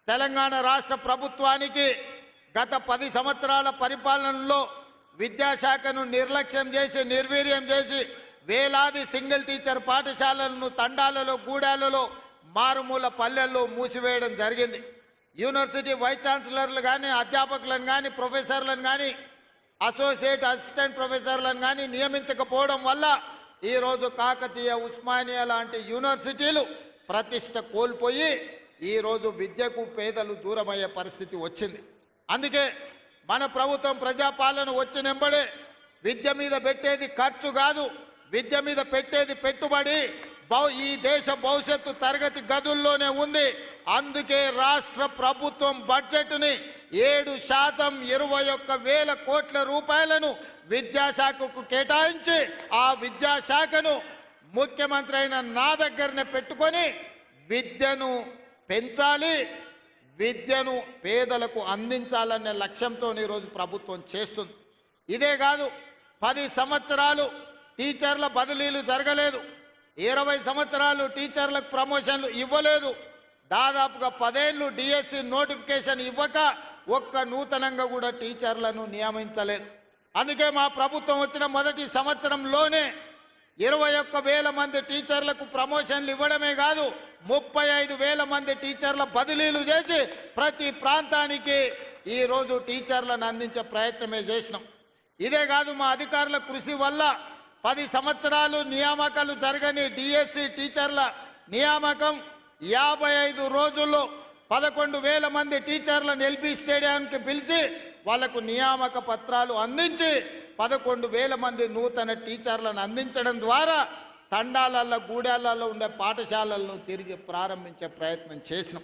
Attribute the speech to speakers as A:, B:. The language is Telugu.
A: తెలంగాణ రాష్ట్ర ప్రభుత్వానికి గత 10 సంవత్సరాల పరిపాలనలో విద్యాశాఖను నిర్లక్ష్యం చేసి నిర్వీర్యం చేసి వేలాది సింగిల్ టీచర్ పాఠశాలలను తండాలలో గూడాలలో మారుమూల పల్లెల్లో మూసివేయడం జరిగింది. యూనివర్సిటీ వైస్ ఛాన్సలర్లు కానీ అధ్యాపకులను కానీ ప్రొఫెసర్లను కానీ అసోసియేట్ అసిస్టెంట్ ప్రొఫెసర్లను కానీ నియమించకపోవడం వల్ల ఈరోజు కాకతీయ ఉస్మానియా లాంటి యూనివర్సిటీలు ప్రతిష్ట కోల్పోయి ఈరోజు విద్యకు పేదలు దూరమయ్యే పరిస్థితి వచ్చింది. అందుకే మన ప్రభుత్వం ప్రజాపాలన వచ్చినెంబడే విద్య మీద పెట్టేది ఖర్చు కాదు, విద్య మీద పెట్టేది పెట్టుబడి ఈ దేశ భవిష్యత్తు తరగతి గదుల్లోనే ఉంది. అందుకే రాష్ట్ర ప్రభుత్వం బడ్జెట్ని 7% 21,000 కోట్ల రూపాయలను విద్యాశాఖకు కేటాయించి ఆ విద్యాశాఖను ముఖ్యమంత్రి అయిన నా దగ్గరనే పెట్టుకొని విద్యను పెంచాలి, విద్యను పేదలకు అందించాలనే లక్ష్యంతో ఈరోజు ప్రభుత్వం చేస్తుంది. ఇదే కాదు, 10 సంవత్సరాలు టీచర్ల బదిలీలు జరగలేదు, 20 సంవత్సరాలు టీచర్లకు ప్రమోషన్లు ఇవ్వలేదు, దాదాపుగా 10 ఏళ్ళు డిఎస్సి నోటిఫికేషన్ ఇవ్వక ఒక్క నూతనంగా కూడా టీచర్లను నియమించలేదు. అందుకే మా ప్రభుత్వం వచ్చిన మొదటి సంవత్సరంలోనే 21,000 మంది టీచర్లకు ప్రమోషన్లు ఇవ్వడమే కాదు 35,000 మంది టీచర్ల బదిలీలు చేసి ప్రతి ప్రాంతానికి ఈరోజు టీచర్లను అందించే ప్రయత్నమే చేసినాం. ఇదే కాదు, మా అధికారుల కృషి వల్ల 10 సంవత్సరాలు నియామకాలు జరగని డిఎస్సి టీచర్ల నియామకం 55 రోజుల్లో 11,000 మంది టీచర్లను ఎల్బీ స్టేడియంకి పిలిచి వాళ్లకు నియామక పత్రాలు అందించి 11,000 మంది నూతన టీచర్లను అందించడం ద్వారా తండాలలో గూడాలలో ఉండే పాఠశాలలను తిరిగి ప్రారంభించే ప్రయత్నం చేసినాం.